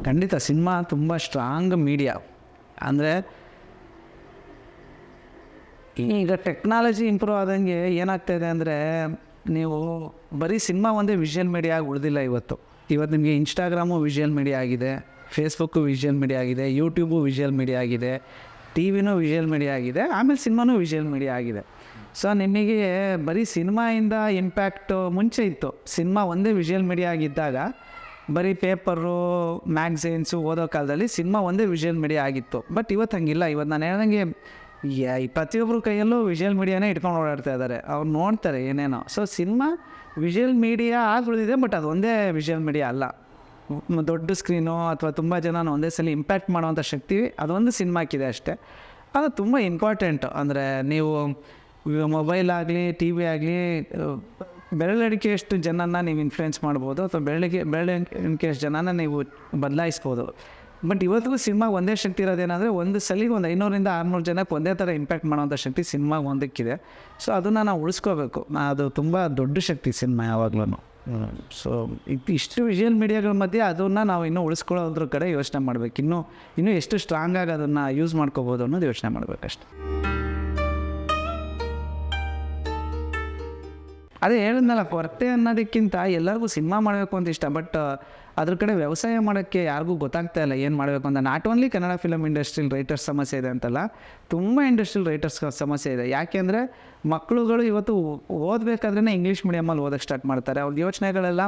ಖಂಡಿತ ಸಿನಿಮಾ ತುಂಬ ಸ್ಟ್ರಾಂಗ್ ಮೀಡಿಯಾ. ಅಂದರೆ ಈಗ ಟೆಕ್ನಾಲಜಿ ಇಂಪ್ರೂವ್ ಆದಂಗೆ ಏನಾಗ್ತಾಯಿದೆ ಅಂದರೆ, ನೀವು ಬರೀ ಸಿನಿಮಾ ಒಂದೇ ವಿಷುವಲ್ ಮೀಡಿಯಾ ಆಗಿ ಉಳಿದಿಲ್ಲ. ಇವತ್ತು ನಿಮಗೆ ಇನ್ಸ್ಟಾಗ್ರಾಮು ವಿಷುವಲ್ ಮೀಡಿಯಾ ಆಗಿದೆ, ಫೇಸ್ಬುಕ್ಕು ವಿಷುವಲ್ ಮೀಡಿಯಾ ಆಗಿದೆ, ಯೂಟ್ಯೂಬು ವಿಷುವಲ್ ಮೀಡಿಯಾ ಆಗಿದೆ, ಟಿ ವಿನೂ ವಿಷುವಲ್ ಮೀಡಿಯಾ ಆಗಿದೆ, ಆಮೇಲೆ ಸಿನಿಮಾನೂ ವಿಷುವಲ್ ಮೀಡಿಯಾ ಆಗಿದೆ. ಸೊ ನಿಮಗೆ ಬರೀ ಸಿನಿಮಾಯಿಂದ ಇಂಪ್ಯಾಕ್ಟು ಮುಂಚೆ ಇತ್ತು. ಸಿನಿಮಾ ಒಂದೇ ವಿಷುವಲ್ ಮೀಡಿಯಾ ಆಗಿದ್ದಾಗ ಬರೀ ಪೇಪರು ಮ್ಯಾಗ್ಝಿನ್ಸು ಓದೋ ಕಾಲದಲ್ಲಿ ಸಿನಿಮಾ ಒಂದೇ ವಿಷುವಲ್ ಮೀಡಿಯಾ ಆಗಿತ್ತು. ಬಟ್ ಇವತ್ತು ಹಂಗಿಲ್ಲ. ಇವತ್ತು ನಾನು ಹೇಳ್ದಂಗೆ ಪ್ರತಿಯೊಬ್ಬರು ಕೈಯಲ್ಲೂ ವಿಷುವಲ್ ಮೀಡಿಯಾನೇ ಇಟ್ಕೊಂಡು ಓಡಾಡ್ತಾ ಇದ್ದಾರೆ. ಅವ್ರು ನೋಡ್ತಾರೆ ಏನೇನೋ. ಸೊ ಸಿನಿಮಾ ವಿಷುವಲ್ ಮೀಡಿಯಾ ಆಗಿ ಉಳಿದಿದೆ, ಬಟ್ ಅದು ಒಂದೇ ವಿಷುವಲ್ ಮೀಡಿಯಾ ಅಲ್ಲ. ದೊಡ್ಡ ಸ್ಕ್ರೀನು ಅಥವಾ ತುಂಬ ಜನ ಒಂದೇ ಸಲ ಇಂಪ್ಯಾಕ್ಟ್ ಮಾಡೋವಂಥ ಶಕ್ತಿ ಅದೊಂದು ಸಿನಿಮಾಕ್ಕಿದೆ ಅಷ್ಟೇ. ಅದು ತುಂಬ ಇಂಪಾರ್ಟೆಂಟು. ಅಂದರೆ ನೀವು ಮೊಬೈಲ್ ಆಗಲಿ ಟಿ ವಿ ಆಗಲಿ ಬೆರಳಿಕೆಯಷ್ಟು ಜನನ ನೀವು ಇನ್ಫ್ಲುಯೆನ್ಸ್ ಮಾಡ್ಬೋದು, ಅಥವಾ ಬೆರಳಿಕೆಯಷ್ಟು ಜನನ ನೀವು ಬದಲಾಯಿಸ್ಬೋದು. ಬಟ್ ಇವತ್ತಿಗೂ ಸಿನಿಮಾಗೆ ಒಂದೇ ಶಕ್ತಿ ಇರೋದೇನೆಂದರೆ ಒಂದು ಸಲಿಗೆ ಒಂದು 500-600 ಜನಕ್ಕೆ ಒಂದೇ ಥರ ಇಂಪ್ಯಾಕ್ಟ್ ಮಾಡೋಂಥ ಶಕ್ತಿ ಸಿನಿಮಾಗೆ ಒಂದಕ್ಕಿದೆ. ಸೊ ಅದನ್ನು ನಾವು ಉಳಿಸ್ಕೋಬೇಕು. ಅದು ತುಂಬ ದೊಡ್ಡ ಶಕ್ತಿ ಸಿನಿಮಾ ಯಾವಾಗ್ಲೂ. ಸೊ ಇಷ್ಟು ವಿಜುವಲ್ ಮೀಡಿಯಾಗಳ ಮಧ್ಯೆ ಅದನ್ನು ನಾವು ಇನ್ನೂ ಉಳಿಸ್ಕೊಳ್ಳೋದ್ರ ಕಡೆ ಯೋಚನೆ ಮಾಡಬೇಕು. ಇನ್ನೂ ಎಷ್ಟು ಸ್ಟ್ರಾಂಗಾಗಿ ಅದನ್ನು ಯೂಸ್ ಮಾಡ್ಕೋಬೋದು ಅನ್ನೋದು ಯೋಚನೆ ಮಾಡಬೇಕಷ್ಟೆ. ಅದೇ ಹೇಳಿದ್ನಲ್ಲ, ಕೊರತೆ ಅನ್ನೋದಕ್ಕಿಂತ ಎಲ್ಲರಿಗೂ ಸಿನಿಮಾ ಮಾಡಬೇಕು ಅಂತ ಇಷ್ಟ, ಬಟ್ ಅದ್ರ ಕಡೆ ವ್ಯವಸಾಯ ಮಾಡೋಕ್ಕೆ ಯಾರಿಗೂ ಗೊತ್ತಾಗ್ತಾ ಇಲ್ಲ ಏನು ಮಾಡಬೇಕು ಅಂತ. ನಾಟ್ ಓನ್ಲಿ ಕನ್ನಡ ಫಿಲಮ್ ಇಂಡಸ್ಟ್ರಿಯಲ್ಲಿ ರೈಟರ್ಸ್ ಸಮಸ್ಯೆ ಇದೆ ಅಂತಲ್ಲ, ತುಂಬ ಇಂಡಸ್ಟ್ರಿಯಲ್ ರೈಟರ್ಸ್ ಸಮಸ್ಯೆ ಇದೆ. ಯಾಕೆಂದರೆ ಮಕ್ಕಳುಗಳು ಇವತ್ತು ಓದಬೇಕಾದ್ರೇ ಇಂಗ್ಲೀಷ್ ಮೀಡಿಯಮಲ್ಲಿ ಓದೋಕ್ಕೆ ಸ್ಟಾರ್ಟ್ ಮಾಡ್ತಾರೆ. ಅವ್ರ ಯೋಚನೆಗಳೆಲ್ಲ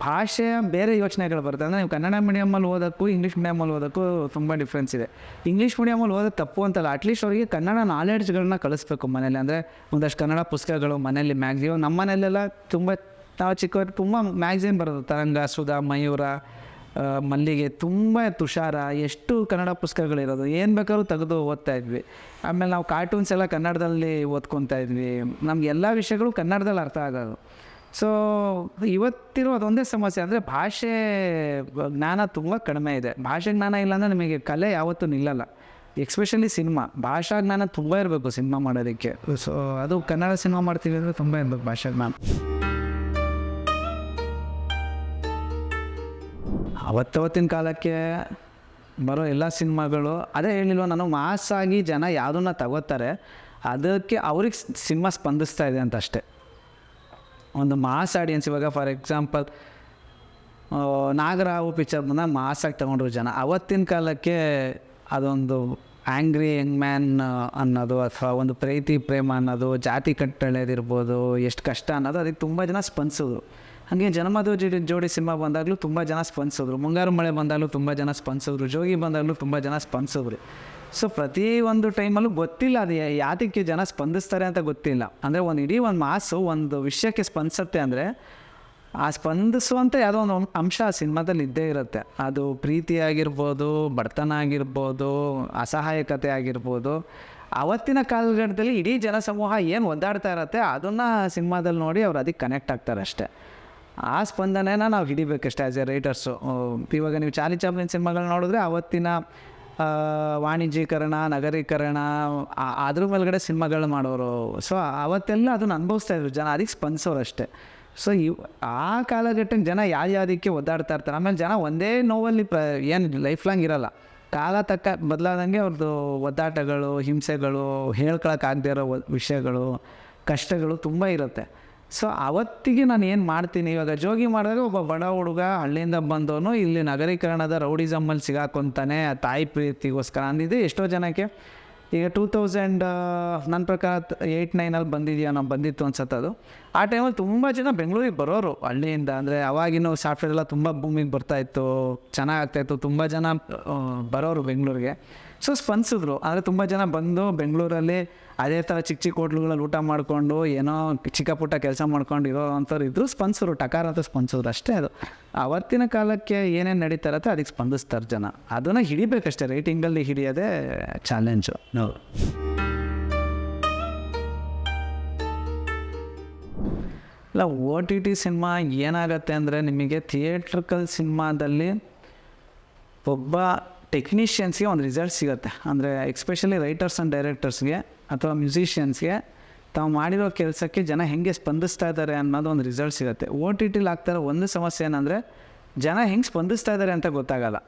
ಭಾಷೆಯ ಬೇರೆ ಯೋಚನೆಗಳು ಬರುತ್ತೆ. ಅಂದರೆ ನೀವು ಕನ್ನಡ ಮೀಡಿಯಮಲ್ಲಿ ಓದೋಕ್ಕೂ ಇಂಗ್ಲೀಷ್ ಮೀಡಿಯಮಲ್ಲಿ ಓದೋಕ್ಕೂ ತುಂಬ ಡಿಫ್ರೆನ್ಸ್ ಇದೆ. ಇಂಗ್ಲೀಷ್ ಮೀಡಿಯಮಲ್ಲಿ ಓದೋದು ತಪ್ಪು ಅಂತಲ್ಲ, ಅಟ್ಲೀಸ್ಟ್ ಅವರಿಗೆ ಕನ್ನಡ ನಾಲೆಡ್ಜ್ಗಳನ್ನ ಕಳಿಸ್ಬೇಕು ಮನೇಲಿ. ಅಂದರೆ ಒಂದಷ್ಟು ಕನ್ನಡ ಪುಸ್ತಕಗಳು ಮನೇಲಿ, ಮ್ಯಾಗ್ಝಿನ್. ನಮ್ಮ ಮನೆಯಲ್ಲೆಲ್ಲ ತುಂಬ ನಾವು ಚಿಕ್ಕವರು ತುಂಬ ಮ್ಯಾಗ್ಝಿನ್ ಬರೋದು, ತರಂಗ, ಸುಧಾ, ಮಯೂರ, ಮಲ್ಲಿಗೆ, ತುಂಬ ತುಷಾರ, ಎಷ್ಟು ಕನ್ನಡ ಪುಸ್ತಕಗಳಿರೋದು. ಏನು ಬೇಕಾದ್ರೂ ತೆಗೆದು ಓದ್ತಾ ಇದ್ವಿ. ಆಮೇಲೆ ನಾವು ಕಾರ್ಟೂನ್ಸ್ ಎಲ್ಲ ಕನ್ನಡದಲ್ಲಿ ಓದ್ಕೊತಾ ಇದ್ವಿ. ನಮ್ಗೆ ಎಲ್ಲ ವಿಷಯಗಳು ಕನ್ನಡದಲ್ಲಿ ಅರ್ಥ ಆಗೋದು. ಸೊ ಇವತ್ತಿರೋ ಅದೊಂದೇ ಸಮಸ್ಯೆ, ಅಂದರೆ ಭಾಷೆ ಜ್ಞಾನ ತುಂಬ ಕಡಿಮೆ ಇದೆ. ಭಾಷೆ ಜ್ಞಾನ ಇಲ್ಲಾಂದರೆ ನಿಮಗೆ ಕಲೆ ಯಾವತ್ತೂ ನಿಲ್ಲಲ್ಲ. ಎಕ್ಸ್ಪೆಷಲಿ ಸಿನಿಮಾ, ಭಾಷಾ ಜ್ಞಾನ ತುಂಬ ಇರಬೇಕು ಸಿನಿಮಾ ಮಾಡೋದಕ್ಕೆ. ಸೊ ಅದು ಕನ್ನಡ ಸಿನಿಮಾ ಮಾಡ್ತೀವಿ ಅಂದರೆ ತುಂಬ ಇರಬೇಕು ಭಾಷಾ ಜ್ಞಾನ. ಅವತ್ತಿನ ಕಾಲಕ್ಕೆ ಬರೋ ಎಲ್ಲ ಸಿನಿಮಾಗಳು ಅದೇ ಹೇಳಿಲ್ವ ನಾನು, ಮಾಸಾಗಿ ಜನ ಯಾವುದನ್ನ ತಗೋತಾರೆ ಅದಕ್ಕೆ ಅವ್ರಿಗೆ ಸಿನಿಮಾ ಸ್ಪಂದಿಸ್ತಾ ಇದೆ ಅಂತ ಅಷ್ಟೇ. ಒಂದು ಮಾಸ್ ಆಡಿಯನ್ಸ್, ಇವಾಗ ಫಾರ್ ಎಕ್ಸಾಂಪಲ್ ನಾಗರಾವು ಪಿಕ್ಚರ್ ಬಂದಾಗ ಮಾಸಾಗಿ ತೊಗೊಂಡ್ರು ಜನ. ಅವತ್ತಿನ ಕಾಲಕ್ಕೆ ಅದೊಂದು ಆ್ಯಂಗ್ರಿ ಯಂಗ್ ಮ್ಯಾನ್ ಅನ್ನೋದು, ಅಥವಾ ಒಂದು ಪ್ರೀತಿ ಪ್ರೇಮ ಅನ್ನೋದು, ಜಾತಿ ಕಟ್ಟಳೆದಿರ್ಬೋದು, ಎಷ್ಟು ಕಷ್ಟ ಅನ್ನೋದು ಅದಕ್ಕೆ ತುಂಬ ಜನ ಸ್ಪಂದಿಸಿದ್ರು. ಹಾಗೆ ಜನಮದು ಜೋಡಿ ಸಿನಿಮಾ ಬಂದಾಗಲೂ ತುಂಬ ಜನ ಸ್ಪಂದಿಸಿದ್ರು. ಮುಂಗಾರು ಮಳೆ ಬಂದಾಗಲೂ ತುಂಬ ಜನ ಸ್ಪಂದಿಸಿದ್ರು. ಜೋಗಿ ಬಂದಾಗಲೂ ತುಂಬ ಜನ ಸ್ಪಂದಿಸಿದ್ರು. ಸೊ ಪ್ರತಿ ಒಂದು ಟೈಮಲ್ಲೂ ಗೊತ್ತಿಲ್ಲ ಅದು ಯಾತಕ್ಕೆ ಜನ ಸ್ಪಂದಿಸ್ತಾರೆ ಅಂತ ಗೊತ್ತಿಲ್ಲ. ಅಂದರೆ ಇಡೀ ಒಂದು ಮಾಸು ಒಂದು ವಿಷಯಕ್ಕೆ ಸ್ಪಂದಿಸುತ್ತೆ ಅಂದರೆ ಆ ಸ್ಪಂದಿಸುವಂಥ ಯಾವುದೋ ಒಂದು ಅಂಶ ಆ ಸಿನಿಮಾದಲ್ಲಿ ಇದ್ದೇ ಇರುತ್ತೆ. ಅದು ಪ್ರೀತಿ ಆಗಿರ್ಬೋದು, ಬಡತನ ಆಗಿರ್ಬೋದು, ಅಸಹಾಯಕತೆ ಆಗಿರ್ಬೋದು. ಆವತ್ತಿನ ಕಾಲಘಟ್ಟದಲ್ಲಿ ಇಡೀ ಜನಸಮೂಹ ಏನು ಒದ್ದಾಡ್ತಾ ಇರತ್ತೆ ಅದನ್ನು ಸಿನಿಮಾದಲ್ಲಿ ನೋಡಿ ಅವ್ರು ಅದಕ್ಕೆ ಕನೆಕ್ಟ್ ಆಗ್ತಾರೆ ಅಷ್ಟೇ. ಆ ಸ್ಪಂದನೆನ ನಾವು ಹಿಡಿಬೇಕಷ್ಟೇ ಆ್ಯಸ್ ಎ ರೈಟರ್ಸು. ಇವಾಗ ನೀವು ಚಾರ್ಲಿ ಚಾಪ್ಲಿನ್ ಸಿನಿಮಾಗಳು ನೋಡಿದ್ರೆ ಅವತ್ತಿನ ವಾಣಿಜ್ಯೀಕರಣ, ನಗರೀಕರಣ, ಅದ್ರ ಮೇಲ್ಗಡೆ ಸಿನಿಮಾಗಳು ಮಾಡೋರು. ಸೊ ಅವತ್ತೆಲ್ಲ ಅದನ್ನು ಅನುಭವಿಸ್ತಾಯಿದ್ರು ಜನ, ಅದಕ್ಕೆ ಸ್ಪಂದಿಸೋರು ಅಷ್ಟೇ. ಸೊ ಆ ಕಾಲಘಟ್ಟಕ್ಕೆ ಜನ ಯಾವುದಕ್ಕೆ ಒದ್ದಾಡ್ತಾ ಇರ್ತಾರೆ. ಆಮೇಲೆ ಜನ ಒಂದೇ ನೋವಲ್ಲಿ ಏನು ಲೈಫ್ ಲಾಂಗ್ ಇರೋಲ್ಲ. ಕಾಲ ತಕ್ಕ ಬದಲಾದಂಗೆ ಅವ್ರದ್ದು ಒದ್ದಾಟಗಳು, ಹಿಂಸೆಗಳು, ಹೇಳ್ಕೊಳಕ್ಕಾಗದೇ ಇರೋ ವಿಷಯಗಳು, ಕಷ್ಟಗಳು ತುಂಬ ಇರುತ್ತೆ. ಸೊ ಅವತ್ತಿಗೆ ನಾನು ಏನು ಮಾಡ್ತೀನಿ, ಇವಾಗ ಜೋಗಿ ಮಾಡಿದಾಗ ಒಬ್ಬ ಬಡ ಹುಡುಗ ಹಳ್ಳಿಯಿಂದ ಬಂದವನು ಇಲ್ಲಿ ನಗರೀಕರಣದ ರೌಡಿಸಮ್ಮಲ್ಲಿ ಸಿಗಾಕೊಂತಾನೆ ತಾಯಿ ಪ್ರೀತಿಗೋಸ್ಕರ ಅಂದಿದ್ದು ಎಷ್ಟೋ ಜನಕ್ಕೆ. ಈಗ 2000 ನನ್ನ ಪ್ರಕಾರ 8-9 ಬಂದಿತ್ತು ಅನ್ಸತ್ತೆ ಅದು. ಆ ಟೈಮಲ್ಲಿ ತುಂಬ ಜನ ಬೆಂಗಳೂರಿಗೆ ಬರೋರು ಹಳ್ಳಿಯಿಂದ. ಅಂದರೆ ಅವಾಗಿನ ಸಾಫ್ಟ್ವೇರ್ ಎಲ್ಲ ತುಂಬ ಭೂಮಿಗೆ ಬರ್ತಾಯಿತ್ತು, ಚೆನ್ನಾಗಾಗ್ತಾಯಿತ್ತು. ತುಂಬ ಜನ ಬರೋರು ಬೆಂಗಳೂರಿಗೆ. ಸೊ ಸ್ಪಂದಿಸಿದ್ರು. ಆದರೆ ತುಂಬ ಜನ ಬಂದು ಬೆಂಗಳೂರಲ್ಲಿ ಅದೇ ಥರ ಚಿಕ್ಕ ಹೋಟ್ಲುಗಳಲ್ಲಿ ಊಟ ಮಾಡಿಕೊಂಡು ಏನೋ ಚಿಕ್ಕ ಪುಟ್ಟ ಕೆಲಸ ಮಾಡ್ಕೊಂಡು ಇರೋ ಅಂಥವ್ರು ಇದ್ದರು, ಸ್ಪಂದಿಸಿದ್ರು, ಟಕಾರ ಅಂತ ಸ್ಪಂದಿಸಿದ್ರು ಅಷ್ಟೇ. ಅದು ಆವತ್ತಿನ ಕಾಲಕ್ಕೆ ಏನೇನು ನಡೀತಾ ಇರತ್ತೆ ಅದಕ್ಕೆ ಸ್ಪಂದಿಸ್ತಾರೆ ಜನ. ಅದನ್ನು ಹಿಡಿಬೇಕಷ್ಟೇ, ರೈಟಿಂಗಲ್ಲಿ ಹಿಡಿಯೋದೇ ಚಾಲೆಂಜು. ನಾವು ಇಲ್ಲ OTT ಸಿನಿಮಾ ಏನಾಗುತ್ತೆ ಅಂದರೆ, ನಿಮಗೆ ಥಿಯೇಟ್ರಿಕಲ್ ಸಿನಿಮಾದಲ್ಲಿ ಒಬ್ಬ ಟೆಕ್ನಿಷಿಯನ್ಸ್ಗೆ ಒಂದು ರಿಸಲ್ಟ್ ಸಿಗುತ್ತೆ. ಅಂದರೆ ಎಕ್ಸ್ಪೆಷಲಿ ರೈಟರ್ಸ್ ಆ್ಯಂಡ್ ಡೈರೆಕ್ಟರ್ಸ್ಗೆ ಅಥವಾ ಮ್ಯೂಸಿಷಿಯನ್ಸ್ಗೆ ತಾವು ಮಾಡಿರೋ ಕೆಲಸಕ್ಕೆ ಜನ ಹೆಂಗೆ ಸ್ಪಂದಿಸ್ತಾ ಇದ್ದಾರೆ ಅನ್ನೋದು ಒಂದು ರಿಸಲ್ಟ್ ಸಿಗುತ್ತೆ. OTTಲಿ ಆಗ್ತಾರೋ ಒಂದು ಸಮಸ್ಯೆ ಏನಂದರೆ, ಜನ ಹೆಂಗೆ ಸ್ಪಂದಿಸ್ತಾ ಇದ್ದಾರೆ ಅಂತ ಗೊತ್ತಾಗಲ್ಲ.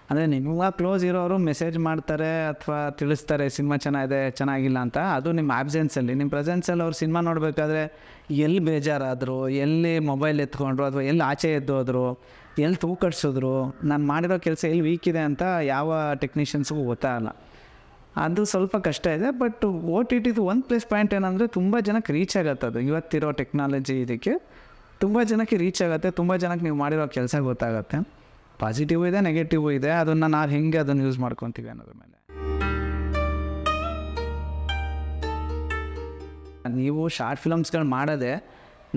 ಅಂದರೆ ನಿಮ್ಗೆ ಕ್ಲೋಸ್ ಇರೋರು ಮೆಸೇಜ್ ಮಾಡ್ತಾರೆ ಅಥವಾ ತಿಳಿಸ್ತಾರೆ ಸಿನಿಮಾ ಚೆನ್ನಾಗಿದೆ ಚೆನ್ನಾಗಿಲ್ಲ ಅಂತ. ಅದು ನಿಮ್ಮ ಆಬ್ಸೆನ್ಸಲ್ಲಿ. ನಿಮ್ಮ ಪ್ರೆಸೆನ್ಸಲ್ಲಿ ಅವ್ರು ಸಿನಿಮಾ ನೋಡಬೇಕಾದ್ರೆ ಎಲ್ಲಿ ಬೇಜಾರಾದರು, ಎಲ್ಲಿ ಮೊಬೈಲ್ ಎತ್ಕೊಂಡ್ರು, ಅಥವಾ ಎಲ್ಲಿ ಆಚೆ ಎದ್ದೋದ್ರು, ಎಲ್ಲಿ ತೂಕಡಿಸಿದ್ರು, ನಾನು ಮಾಡಿರೋ ಕೆಲಸ ಎಲ್ಲಿ ವೀಕ್ ಇದೆ ಅಂತ ಯಾವ ಟೆಕ್ನಿಷಿಯನ್ಸ್ಗೂ ಗೊತ್ತಾಗಲ್ಲ. ಅದು ಸ್ವಲ್ಪ ಕಷ್ಟ ಇದೆ. ಬಟ್ OTTದು ಒಂದು ಪ್ಲಸ್ ಪಾಯಿಂಟ್ ಏನಂದರೆ, ತುಂಬ ಜನಕ್ಕೆ ರೀಚ್ ಆಗುತ್ತೆ. ಅದು ಇವತ್ತಿರೋ ಟೆಕ್ನಾಲಜಿ ಇದಕ್ಕೆ ತುಂಬ ಜನಕ್ಕೆ ರೀಚ್ ಆಗುತ್ತೆ. ತುಂಬ ಜನಕ್ಕೆ ನೀವು ಮಾಡಿರೋ ಕೆಲಸ ಗೊತ್ತಾಗುತ್ತೆ. ಪಾಸಿಟಿವ್ ಇದೆ, ನೆಗೆಟಿವ್ ಇದೆ. ಅದನ್ನು ನಾವು ಹೆಂಗೆ ಅದನ್ನು ಯೂಸ್ ಮಾಡ್ಕೊತೀವಿ ಅನ್ನೋದ್ರ ಮೇಲೆ. ನೀವು ಶಾರ್ಟ್ ಫಿಲಮ್ಸ್ಗಳು ಮಾಡೋದೆ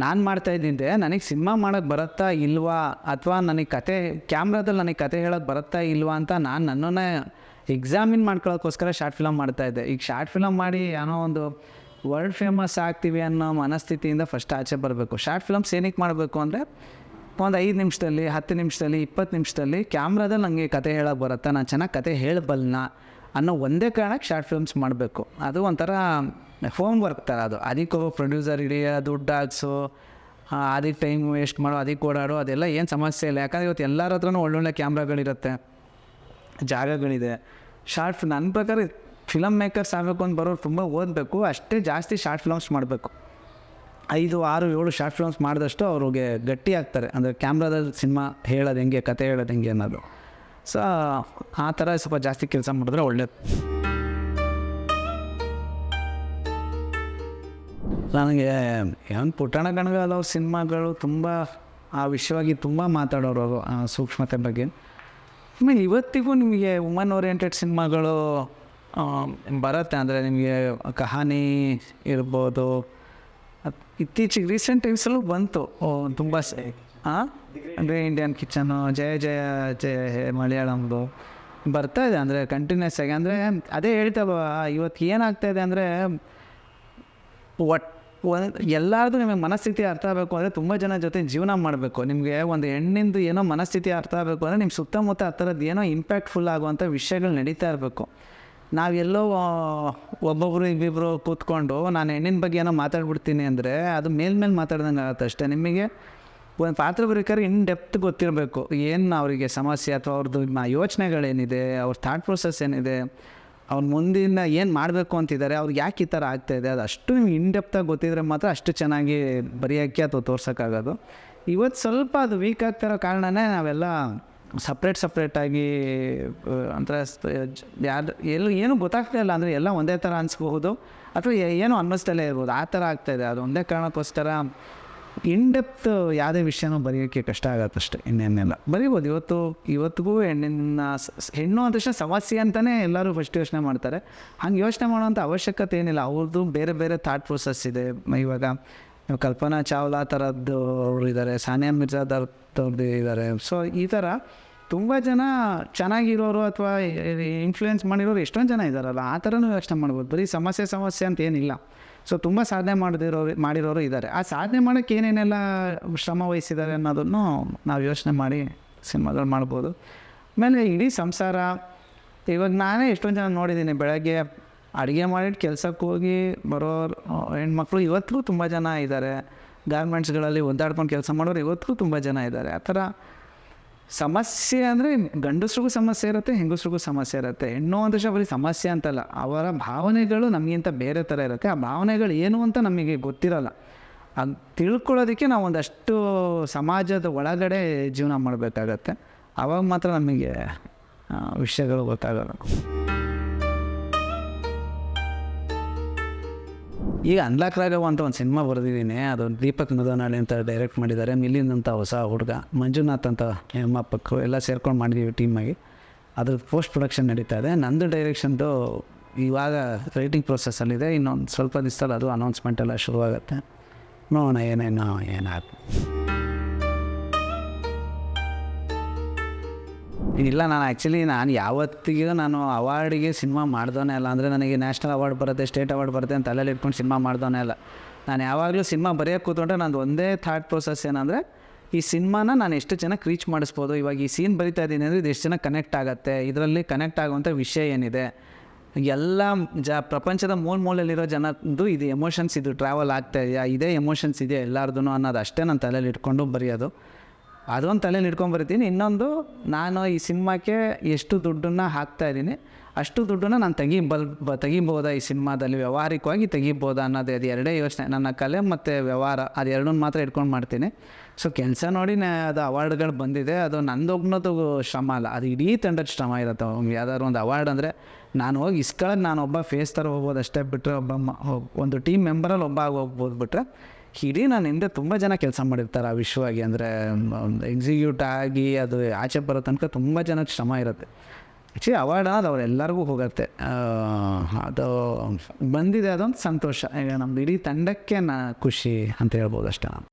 ನಾನು ಮಾಡ್ತಾಯಿದ್ದಿದ್ದೆ, ನನಗೆ ಸಿನಿಮಾ ಮಾಡೋಕ್ಕೆ ಬರುತ್ತಾ ಇಲ್ವಾ, ಅಥವಾ ನನಗೆ ಕತೆ ಕ್ಯಾಮ್ರಾದಲ್ಲಿ ನನಗೆ ಕತೆ ಹೇಳೋಕ್ಕೆ ಬರುತ್ತಾ ಇಲ್ವಾ ಅಂತ ನಾನು ನನ್ನನ್ನೇ ಎಕ್ಸಾಮಿನ್ ಮಾಡ್ಕೊಳ್ಳೋಕ್ಕೋಸ್ಕರ ಶಾರ್ಟ್ ಫಿಲಮ್ ಮಾಡ್ತಾಯಿದ್ದೆ. ಈಗ ಶಾರ್ಟ್ ಫಿಲಮ್ ಮಾಡಿ ಏನೋ ಒಂದು ವರ್ಲ್ಡ್ ಫೇಮಸ್ ಆಗ್ತೀವಿ ಅನ್ನೋ ಮನಸ್ಥಿತಿಯಿಂದ ಫಸ್ಟ್ ಆಚೆ ಬರಬೇಕು. ಶಾರ್ಟ್ ಫಿಲಮ್ಸ್ ಏನಕ್ಕೆ ಮಾಡಬೇಕು ಅಂದರೆ, ಒಂದು 5 ನಿಮಿಷದಲ್ಲಿ 10 ನಿಮಿಷದಲ್ಲಿ 20 ನಿಮಿಷದಲ್ಲಿ ಕ್ಯಾಮ್ರಾದಲ್ಲಿ ನನಗೆ ಕತೆ ಹೇಳೋಕ್ಕೆ ಬರುತ್ತೆ, ನಾನು ಚೆನ್ನಾಗಿ ಕತೆ ಹೇಳಬಲ್ನ ಅನ್ನೋ ಒಂದೇ ಕಾರಣಕ್ಕೆ ಶಾರ್ಟ್ ಫಿಲ್ಮ್ಸ್ ಮಾಡಬೇಕು. ಅದು ಒಂಥರ ಹೋಮ್ ವರ್ಕ್ ಥರ. ಅದು ಅದಕ್ಕೆ ಪ್ರೊಡ್ಯೂಸರ್ ಹಿಡಿಯ ದುಡ್ಡು ಹಾಕ್ಸು, ಅದಕ್ಕೆ ಟೈಮ್ ವೇಸ್ಟ್ ಮಾಡೋ, ಅದಕ್ಕೆ ಓಡಾಡೋ, ಅದೆಲ್ಲ ಏನು ಸಮಸ್ಯೆ ಇಲ್ಲ. ಯಾಕಂದರೆ ಇವತ್ತು ಎಲ್ಲರ ಹತ್ರನೂ ಒಳ್ಳೊಳ್ಳೆ ಕ್ಯಾಮ್ರಾಗಳಿರುತ್ತೆ, ಜಾಗಗಳಿದೆ. ನನ್ನ ಪ್ರಕಾರ ಫಿಲಮ್ ಮೇಕರ್ಸ್ ಆಗಬೇಕು ಅಂತ ಬರೋರು ತುಂಬ ಓದಬೇಕು, ಅಷ್ಟೇ ಜಾಸ್ತಿ ಶಾರ್ಟ್ ಫಿಲ್ಮ್ಸ್ ಮಾಡಬೇಕು. 5, 6, 7 ಶಾರ್ಟ್ ಫಿಲ್ಮ್ಸ್ ಮಾಡಿದಷ್ಟು ಅವ್ರಿಗೆ ಗಟ್ಟಿ ಆಗ್ತಾರೆ. ಅಂದರೆ ಕ್ಯಾಮ್ರಾದಲ್ಲಿ ಸಿನಿಮಾ ಹೇಳೋದು ಹೆಂಗೆ, ಕತೆ ಹೇಳೋದು ಹೆಂಗೆ ಅನ್ನೋದು. ಸೊ ಆ ಥರ ಸ್ವಲ್ಪ ಜಾಸ್ತಿ ಕೆಲಸ ಮಾಡಿದ್ರೆ ಒಳ್ಳೇದು. ನನಗೆ ಏನು ಪುಟ್ಟಣ ಕಣಗಾಲ್ ಅವ್ರ ಸಿನಿಮಾಗಳು ತುಂಬ ಆ ವಿಷಯವಾಗಿ ತುಂಬ ಮಾತಾಡೋರು ಅವರು, ಸೂಕ್ಷ್ಮತೆ ಬಗ್ಗೆ. ಆಮೇಲೆ ಇವತ್ತಿಗೂ ನಿಮಗೆ ವುಮನ್ ಓರಿಯೆಂಟೆಡ್ ಸಿನಿಮಾಗಳು ಬರುತ್ತೆ. ಅಂದರೆ ನಿಮಗೆ ಕಹಾನಿ ಇರ್ಬೋದು, ಇತ್ತೀಚೆಗೆ ರೀಸೆಂಟ್ ಟೈಮ್ಸಲ್ಲೂ ಬಂತು ತುಂಬ. ಅಂದರೆ ಇಂಡಿಯನ್ ಕಿಚನು, ಜಯ ಜಯ ಜಯ ಹೇ ಮಲಯಾಳಂದು ಬರ್ತಾಯಿದೆ. ಅಂದರೆ ಕಂಟಿನ್ಯೂಸ್ ಆಗಿ. ಅಂದರೆ ಅದೇ ಹೇಳ್ತಲ್ವ, ಇವತ್ತು ಏನಾಗ್ತಾಯಿದೆ ಅಂದರೆ ಎಲ್ಲರದು ನಿಮಗೆ ಮನಸ್ಥಿತಿ ಅರ್ಥ ಆಗಬೇಕು ಅಂದರೆ ತುಂಬ ಜನ ಜೊತೆ ಜೀವನ ಮಾಡಬೇಕು. ನಿಮಗೆ ಒಂದು ಹೆಣ್ಣಿಂದು ಏನೋ ಮನಸ್ಥಿತಿ ಅರ್ಥ ಆಗಬೇಕು ಅಂದರೆ ನಿಮ್ಮ ಸುತ್ತಮುತ್ತ ಆ ಥರದ್ದು ಏನೋ ಇಂಪ್ಯಾಕ್ಟ್ಫುಲ್ ಆಗುವಂಥ ವಿಷಯಗಳು ನಡೀತಾ ಇರಬೇಕು. ನಾವೆಲ್ಲೋ ಒಬ್ಬೊಬ್ಬರು ಇಬ್ಬಿಬ್ಬರು ಕೂತ್ಕೊಂಡು ನಾನು ಹೆಣ್ಣಿನ ಬಗ್ಗೆ ಏನೋ ಮಾತಾಡ್ಬಿಡ್ತೀನಿ ಅಂದರೆ ಅದು ಮೇಲ್ಮೇಲೆ ಮಾತಾಡ್ದಂಗೆ ಆಗುತ್ತೆ ಅಷ್ಟೇ. ನಿಮಗೆ ಒಂದು ಪಾತ್ರ ಬರೀಬೇಕಾದ್ರೆ ಇನ್ ಡೆಪ್ತ್ ಗೊತ್ತಿರಬೇಕು, ಏನು ಅವರಿಗೆ ಸಮಸ್ಯೆ ಅಥವಾ ಅವ್ರದ್ದು ಯೋಚನೆಗಳೇನಿದೆ, ಅವ್ರ ಥಾಟ್ ಪ್ರೊಸೆಸ್ ಏನಿದೆ, ಅವ್ರು ಮುಂದಿನ ಏನು ಮಾಡಬೇಕು ಅಂತಿದ್ದಾರೆ, ಅವ್ರಿಗೆ ಯಾಕೆ ಈ ಥರ ಆಗ್ತಾಯಿದೆ, ಅದು ಅಷ್ಟು ನಿಮ್ಗೆ ಇನ್ ಡೆಪ್ತಾಗಿ ಗೊತ್ತಿದ್ರೆ ಮಾತ್ರ ಅಷ್ಟು ಚೆನ್ನಾಗಿ ಬರೆಯೋಕ್ಕೆ ಅಥವಾ ತೋರ್ಸೋಕ್ಕಾಗೋದು. ಇವತ್ತು ಸ್ವಲ್ಪ ಅದು ವೀಕ್ ಆಗ್ತಿರೋ ಕಾರಣನೇ ನಾವೆಲ್ಲ ಸಪ್ರೇಟಾಗಿ ಅಂದರೆ ಏನೂ ಗೊತ್ತಾಗ್ತಾಯಿಲ್ಲ. ಅಂದರೆ ಎಲ್ಲ ಒಂದೇ ಥರ ಅನಿಸ್ಬಹುದು ಅಥವಾ ಏನೋ ಅನ್ನಿಸ್ತಲೇ ಇರ್ಬೋದು, ಆ ಥರ ಆಗ್ತಾಯಿದೆ. ಅದು ಒಂದೇ ಕಾರಣಕ್ಕೋಸ್ಕರ ಇನ್ ಡೆಪ್ತ್ ಯಾವುದೇ ವಿಷಯನೂ ಬರೆಯೋಕ್ಕೆ ಕಷ್ಟ ಆಗುತ್ತಷ್ಟೆ, ಇನ್ನೇನೆಲ್ಲ ಬರೀಬೋದು. ಇವತ್ತಿಗೂ ಹೆಣ್ಣು ಅಂದ ತಕ್ಷಣ ಸಮಸ್ಯೆ ಅಂತಲೇ ಎಲ್ಲರೂ ಫಸ್ಟ್ ಯೋಚನೆ ಮಾಡ್ತಾರೆ. ಹಂಗೆ ಯೋಚನೆ ಮಾಡೋವಂಥ ಅವಶ್ಯಕತೆ ಏನಿಲ್ಲ. ಅವ್ರದ್ದು ಬೇರೆ ಬೇರೆ ಥಾಟ್ ಪ್ರೊಸೆಸ್ ಇದೆ. ಇವಾಗ ಕಲ್ಪನಾ ಚಾವ್ಲಾ ಥರದ್ದು ಅವರು ಇದ್ದಾರೆ, ಸಾನಿಯಾ ಮಿರ್ಜಾದವ್ರದ್ದು ಇದ್ದಾರೆ. ಸೊ ಈ ಥರ ತುಂಬ ಜನ ಚೆನ್ನಾಗಿರೋರು ಅಥವಾ ಇನ್ಫ್ಲೂಯೆನ್ಸ್ ಮಾಡಿರೋರು ಎಷ್ಟೊಂದು ಜನ ಇದ್ದಾರಲ್ಲ, ಆ ಥರನೂ ಯೋಚನೆ ಮಾಡ್ಬೋದು. ಬರೀ ಸಮಸ್ಯೆ ಅಂತ ಏನಿಲ್ಲ. ಸೊ ತುಂಬ ಸಾಧನೆ ಮಾಡಿರೋರು ಇದ್ದಾರೆ. ಆ ಸಾಧನೆ ಮಾಡೋಕ್ಕೆ ಏನೇನೆಲ್ಲ ಶ್ರಮ ವಹಿಸಿದ್ದಾರೆ ಅನ್ನೋದನ್ನು ನಾವು ಯೋಚನೆ ಮಾಡಿ ಸಿನಿಮಾಗಳು ಮಾಡ್ಬೋದು. ಆಮೇಲೆ ಇಡೀ ಸಂಸಾರ, ಇವಾಗ ನಾನೇ ಎಷ್ಟೊಂದು ಜನ ನೋಡಿದ್ದೀನಿ, ಬೆಳಗ್ಗೆ ಅಡುಗೆ ಮಾಡಿಟ್ಟು ಕೆಲಸಕ್ಕೆ ಹೋಗಿ ಬರೋರು ಹೆಣ್ಮಕ್ಳು ಇವತ್ತಿಗೂ ತುಂಬ ಜನ ಇದ್ದಾರೆ. ಗಾರ್ಮೆಂಟ್ಸ್ಗಳಲ್ಲಿ ಒದ್ದಾಡ್ಕೊಂಡು ಕೆಲಸ ಮಾಡೋರು ಇವತ್ತಿಗೂ ತುಂಬ ಜನ ಇದ್ದಾರೆ. ಆ ಥರ ಸಮಸ್ಯೆ ಅಂದರೆ ಗಂಡಸ್ರಿಗೂ ಸಮಸ್ಯೆ ಇರುತ್ತೆ, ಹೆಂಗಸ್ರಿಗೂ ಸಮಸ್ಯೆ ಇರುತ್ತೆ. ಹೆಣ್ಣು ಅಂತ ಬರೀ ಸಮಸ್ಯೆ ಅಂತಲ್ಲ, ಅವರ ಭಾವನೆಗಳು ನಮಗಿಂತ ಬೇರೆ ಥರ ಇರುತ್ತೆ. ಆ ಭಾವನೆಗಳು ಏನು ಅಂತ ನಮಗೆ ಗೊತ್ತಿರಲ್ಲ. ಅದು ತಿಳ್ಕೊಳ್ಳೋದಕ್ಕೆ ನಾವು ಒಂದಷ್ಟು ಸಮಾಜದ ಒಳಗಡೆ ಜೀವನ ಮಾಡಬೇಕಾಗತ್ತೆ. ಆವಾಗ ಮಾತ್ರ ನಮಗೆ ವಿಷಯಗಳು ಗೊತ್ತಾಗಲ್ಲ. ಈಗ ಅನ್ಲಾಕ್ ರಾಘವ ಅಂತ ಒಂದು ಸಿನಿಮಾ ಬರೆದಿದ್ದೀನಿ. ಅದು ದೀಪಕ್ ಮದನಾಳಿ ಅಂತ ಡೈರೆಕ್ಟ್ ಮಾಡಿದ್ದಾರೆ. ಮಿಲಿಂದ್ ಅಂತ ಹೊಸ ಹುಡುಗ, ಮಂಜುನಾಥ್ ಅಂತ ನಿರ್ಮಾಪಕರು ಎಲ್ಲ ಸೇರ್ಕೊಂಡು ಮಾಡಿದ್ದೀವಿ ಟೀಮಾಗಿ. ಅದ್ರ ಪೋಸ್ಟ್ ಪ್ರೊಡಕ್ಷನ್ ನಡೀತಾ ಇದೆ. ನಂದು ಡೈರೆಕ್ಷನ್ದು ಇವಾಗ ರೈಟಿಂಗ್ ಪ್ರೊಸೆಸ್ಸಲ್ಲಿದೆ. ಇನ್ನೊಂದು ಸ್ವಲ್ಪ ದಿವಸದಲ್ಲಿ ಅದು ಅನೌನ್ಸ್ಮೆಂಟ್ ಎಲ್ಲ ಶುರುವಾಗುತ್ತೆ. ನೋಡೋಣ ಏನಾಗುತ್ತೆ. ಇಲ್ಲ, ನಾನು ಯಾವತ್ತಿಗೂ ಅವಾರ್ಡಿಗೆ ಸಿನಿಮಾ ಮಾಡ್ದೋನೇ ಅಲ್ಲ. ಅಂದರೆ ನನಗೆ ನ್ಯಾಷನಲ್ ಅವಾರ್ಡ್ ಬರುತ್ತೆ, ಸ್ಟೇಟ್ ಅವಾರ್ಡ್ ಬರುತ್ತೆ ಅಂತ ತಲೆಯಲ್ಲಿ ಇಟ್ಕೊಂಡು ಸಿನಿಮಾ ಮಾಡ್ದೋನೇ ಅಲ್ಲ. ನಾನು ಯಾವಾಗಲೂ ಸಿನಿಮಾ ಬರೆಯೋಕ್ಕೆ ಕೂತ್ಕೊಂಡ್ರೆ ನಂದು ಒಂದೇ ಥಾಟ್ ಪ್ರೊಸೆಸ್ ಏನಂದರೆ, ಈ ಸಿನಿಮಾನ ನಾನು ಎಷ್ಟು ಜನಕ್ಕೆ ರೀಚ್ ಮಾಡಿಸ್ಬೋದು. ಇವಾಗ ಈ ಸೀನ್ ಬರಿತಾ ಇದ್ದೀನಿ ಅಂದರೆ ಇದು ಎಷ್ಟು ಜನಕ್ಕೆ ಕನೆಕ್ಟ್ ಆಗುತ್ತೆ, ಇದರಲ್ಲಿ ಕನೆಕ್ಟ್ ಆಗುವಂಥ ವಿಷಯ ಏನಿದೆ, ಎಲ್ಲ ಪ್ರಪಂಚದ ಮೂಲೆಯಲ್ಲಿರೋ ಜನದ್ದು ಇದು ಎಮೋಷನ್ಸ್, ಇದು ಟ್ರಾವೆಲ್ ಆಗ್ತಾ ಇದೆಯಾ, ಇದೇ ಎಮೋಷನ್ಸ್ ಇದೆಯಾ ಎಲ್ಲರದೂ ಅನ್ನೋದು ಅಷ್ಟೇ ನಾನು ತಲೆಯಲ್ಲಿ ಇಟ್ಕೊಂಡು ಬರೆಯೋದು. ಅದೊಂದು ತಲೆಯಲ್ಲಿ ಇಟ್ಕೊಂಡು ಬರ್ತೀನಿ. ಇನ್ನೊಂದು, ನಾನು ಈ ಸಿನಿಮಾಕ್ಕೆ ಎಷ್ಟು ದುಡ್ಡನ್ನು ಹಾಕ್ತಾಯಿದ್ದೀನಿ, ಅಷ್ಟು ದುಡ್ಡನ್ನು ನಾನು ತೆಗಿಬೋದಾ ಈ ಸಿನಿಮಾದಲ್ಲಿ, ವ್ಯಾವಹಾರಿಕವಾಗಿ ತೆಗಿಬೋದಾ ಅನ್ನೋದು. ಅದು ಎರಡೇ ಯೋಚನೆ. ನನ್ನ ಕಲೆ ಮತ್ತು ವ್ಯವಹಾರ ಅದು ಎರಡನ್ನೂ ಮಾತ್ರ ಇಟ್ಕೊಂಡು ಮಾಡ್ತೀನಿ. ಸೊ ಕೆಲಸ ನೋಡಿ ಅದು ಅವಾರ್ಡ್ಗಳು ಬಂದಿದೆ. ಅದು ನಂದೊಬ್ಬನದು ಶ್ರಮ ಅಲ್ಲ, ಅದು ಇಡೀ ತಂಡದ ಶ್ರಮ ಇರುತ್ತೆ. ಯಾವ್ದಾದ್ರು ಒಂದು ಅವಾರ್ಡ್ ಅಂದರೆ ನಾನು ಹೋಗಿ ಇಸ್ಕೊಳ್ಳೋದು ನಾನು ಒಬ್ಬ ಫೇಸ್ ಥರ ಹೋಗ್ಬೋದು ಅಷ್ಟೇ, ಬಿಟ್ಟರೆ ಒಂದು ಟೀಮ್ ಮೆಂಬರಲ್ಲಿ ಒಬ್ಬ ಹೋಗ್ಬೋದು. ಬಿಟ್ಟರೆ ಇಡೀ ನಾನು ಹಿಂದೆ ತುಂಬ ಜನ ಕೆಲಸ ಮಾಡಿರ್ತಾರೆ ಆ ವಿಷಯವಾಗಿ. ಅಂದರೆ ಒಂದು ಎಕ್ಸಿಕ್ಯೂಟ್ ಆಗಿ ಅದು ಆಚೆ ಬರೋ ತನಕ ತುಂಬ ಜನಕ್ಕೆ ಶ್ರಮ ಇರುತ್ತೆ. ಆ್ಯಕ್ಚುಲಿ ಅವಾರ್ಡ್ ಅನ್ನೋದು ಅವರೆಲ್ಲರಿಗೂ ಹೋಗುತ್ತೆ. ಅದು ಬಂದಿದೆ, ಅದೊಂದು ಸಂತೋಷ. ಈಗ ನಮ್ಮದು ಇಡೀ ತಂಡಕ್ಕೆ ಖುಷಿ ಅಂತ ಹೇಳ್ಬೋದು ಅಷ್ಟೇ ನಾನು.